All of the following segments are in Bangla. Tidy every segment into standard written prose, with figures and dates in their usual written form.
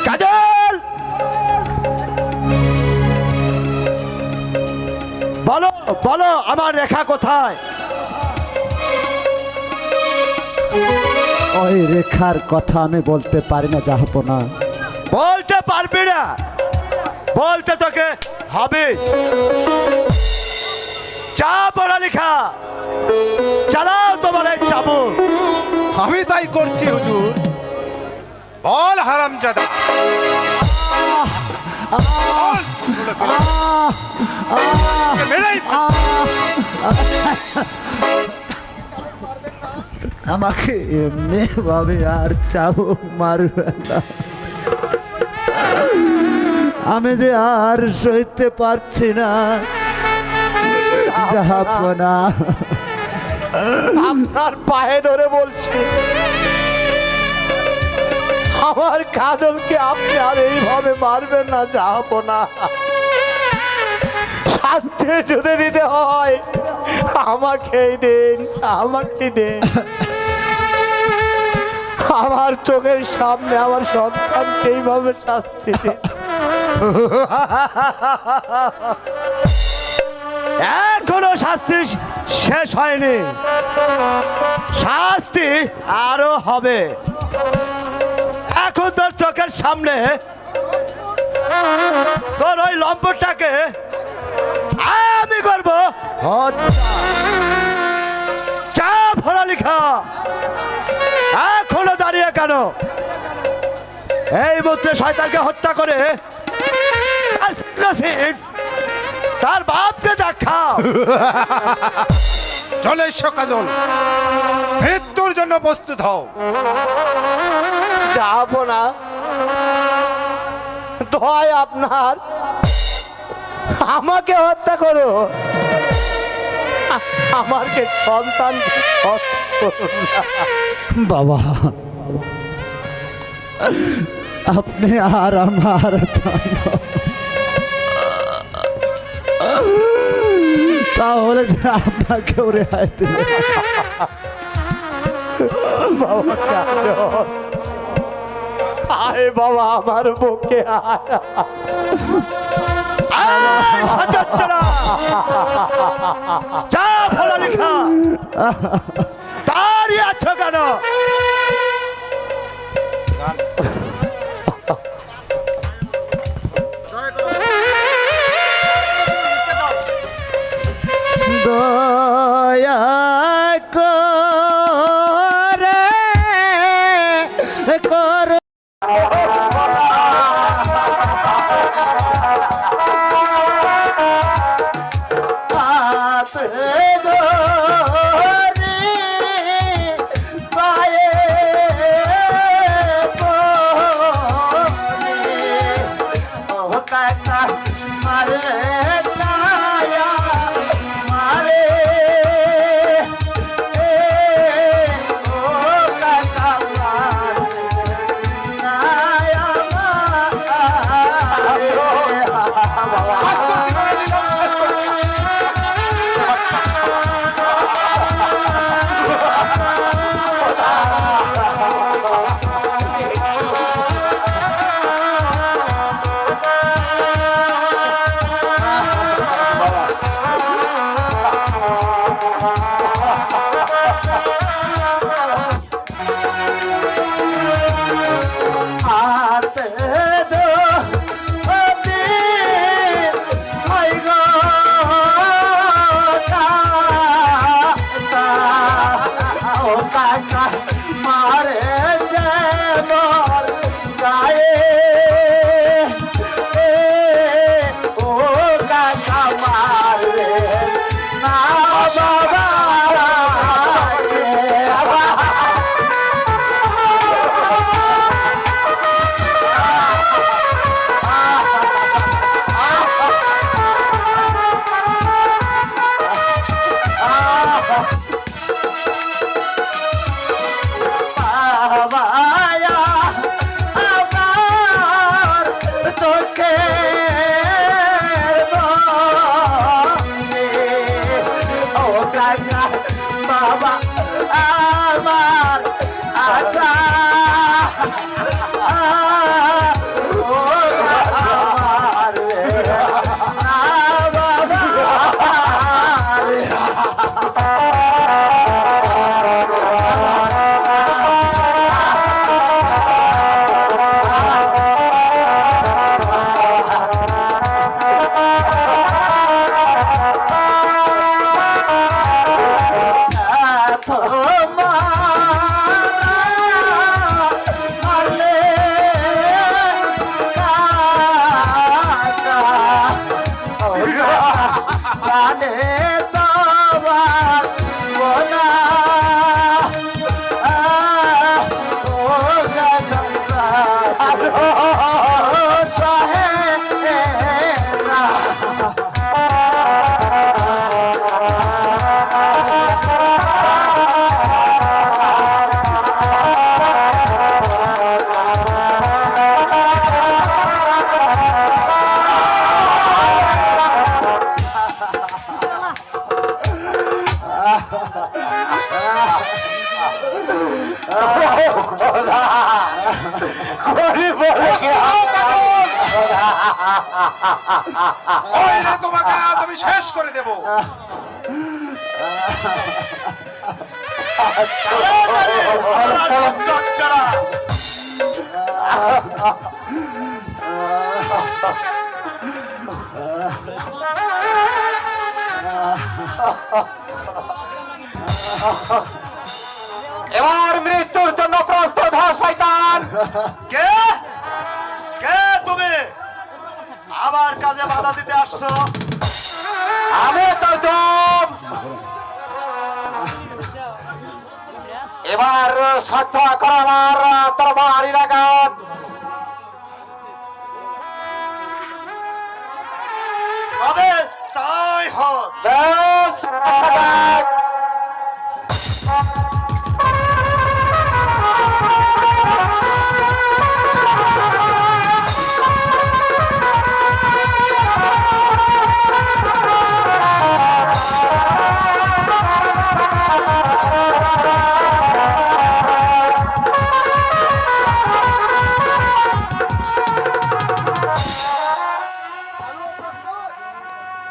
কাজল, বলো বলো আমার রেখা কোথায়? ওই রেখার কথা আমি বলতে পারি না জাহাপনা। বলতে পারবি না? বলতে তোকে হবে। চা পড়ালেখা চালাও তোমার এই চাবুক। আমি তাই করছি হুজুর। বল হারামজাদা, মেরেই আমাকে এমনি ভাবে আর চাবুক মারবে না। আমি যে আর সইতে পারছি না জাহাপনা। আপনার পায়ে ধরে বলছি, আমার কাজলকে আপনি আর এইভাবে মারবেন না জাহাপনা। শাস্তি যদি দিতে হয় আমাকেই দিন, আমাকেই দিন। আমার চোখের সামনে আমার সন্তানকে এইভাবে শাস্তি দিন। এখনো শাস্তি শেষ হয়নি, শাস্তি আরো হবে। এখন তোর চোখের সামনে তোর ওই লম্পটটাকে আমি করবো হত্যা। চা পড়ালেখা এখনো দাঁড়িয়ে কেন? এই মুহূর্তে শয়তানকে হত্যা করে তার বাপকে দেখাও। চলে এসো কাজল, মৃত্যুর জন্য প্রস্তুত হও। যাবো না, দয় আপনার, আমাকে হত্যা করো। আমাকে সন্তান বাবা, আপনি আর আমার তাহলে যে আপনাকেও রেহাই দিলে। বাবা কাজল, আয় বাবা আমার বুকে আয়। চা পড়ালেখা দাঁড়িয়ে আছো কেন? দয়া করে কর তোমাকে আজ আমি শেষ করে দেব। এবার মৃত্যুর জন্য প্রস্তুত হ শয়তান। কে কে তুমি আমার কাজে বাধা দিতে আসছো? আমি তোর জম। এবার সহ্য কর আমার তরবারির আঘাত। তবে তাই হোক। বেশ, আঘাত।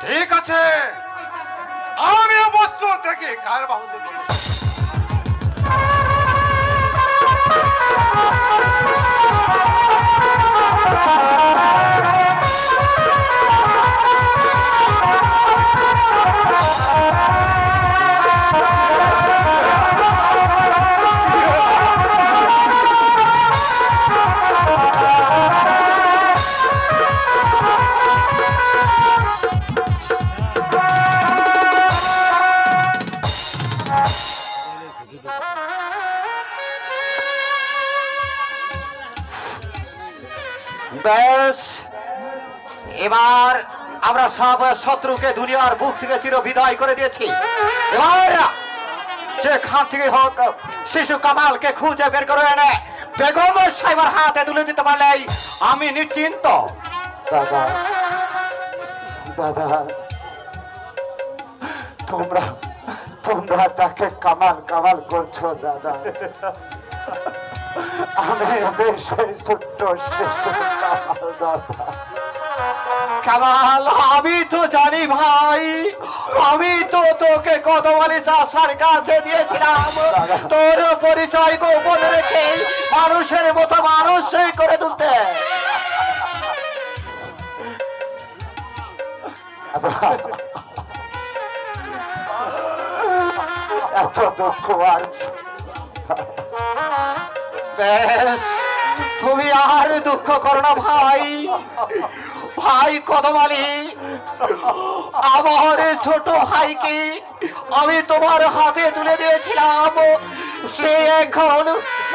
ঠিক আছে, আমি বস্তু থেকে কার বাহুতে বেশ, এবার আমরা সব শত্রুকে দুনিয়ার বুক থেকে চির বিদায় করে দিয়েছি। এবার যেখান থেকে হোক শিশু কামালকে খুঁজে বের করে এনে বেগম সাহেবের হাতে তুলে দিতে পারলেই আমি নিশ্চিন্ত। দাদা দাদা, তোমরা তোমরা তাকে কামাল কামাল করছো দাদা। আমি সেই ছোট্ট শিশু কামাল দাদা। কামাল, আমি তো জানি ভাই, আমি তো তোকে কতবারই চাষার কাছে দিয়েছিলাম তোর পরিচয় গোপন রেখে মানুষের মতো মানুষ করে তুলতে। এত দুঃখ আর বেশ, তুমি আর দুঃখ করো না ভাই। ভাই কদমালি, আমার ছোট ভাইকে আমি তোমার হাতে তুলে দিয়েছিলাম। সে এখন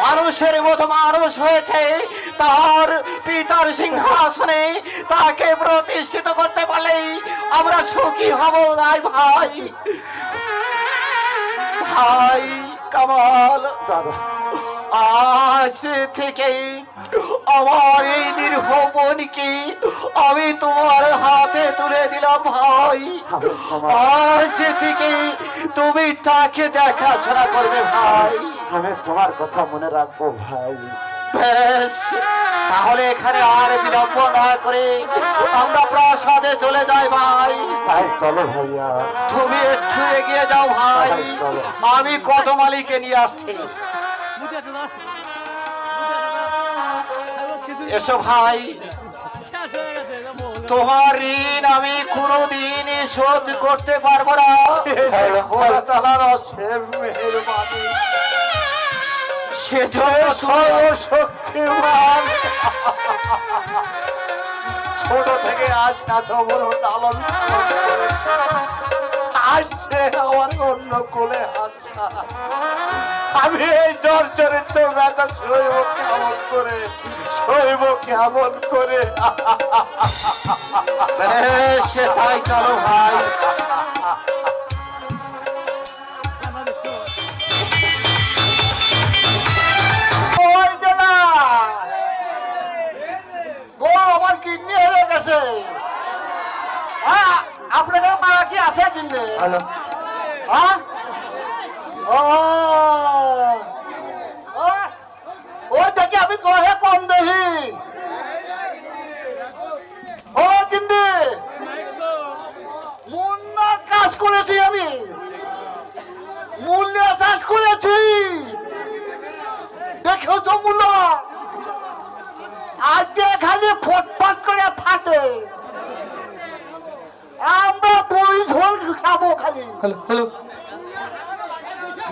মানুষের মতো মানুষ হয়েছে। তার পিতার সিংহাসনে তাকে প্রতিষ্ঠিত করতে পারলেই আমরা সুখী হব নাই ভাই। ভাই কামাল দাদা, আজ থেকে আমার এই নিরীহ বোনকে আমি তোমার হাতে তুলে দিলাম ভাই। আজ থেকে তুমি তাকে দেখাশোনা করবে ভাই। আমি তোমার কথা মনে রাখবো ভাই। বেশ, তাহলে এখানে আর বিলম্ব না করে আমরা প্রাসাদে চলে যাই ভাই। তাই চলো ভাইয়া। তুমি একটু এগিয়ে যাও ভাই, আমি কদমালিকে নিয়ে আসছি। এসো ভাই, তোমার ঋণ আমি কোনোদিন শোধ করতে পারবো না। সেজন্য শক্তিমান ছোট থেকে আজ এত বড় লালন আসছে আমার অন্য কোলে আচ্ছা। আমি এই জর্জরিত ব্যথা সইব কেমন করে, সইব কেমন করে। বেশ, তাই চলো ভাই। আমার কিডনি হয়ে গেছে। আপনাদের পাড়া কি আছে কিনবে? ও মূলো আজকে খালি ফটফট করে ফাটে। আমরা দুই ঝোল খাবো খালি। হ্যালো হ্যালো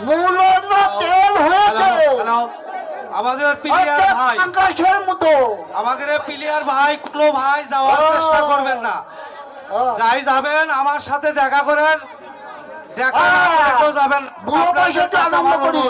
মূলোর যা তেল হয়েছে হ্যালো আমাদের প্লেয়ার ভাই, আকাশের মতো। আমাদের প্লেয়ার ভাই কুলো ভাই যাওয়ার চেষ্টা করবেন না। যাই যাবেন আমার সাথে দেখা করেন, দেখা না করে কেউ যাবেন না। বুড়ো আপনাদের বয়সে একটু কাছে আনন্দ আমার করি। অনুরোধ।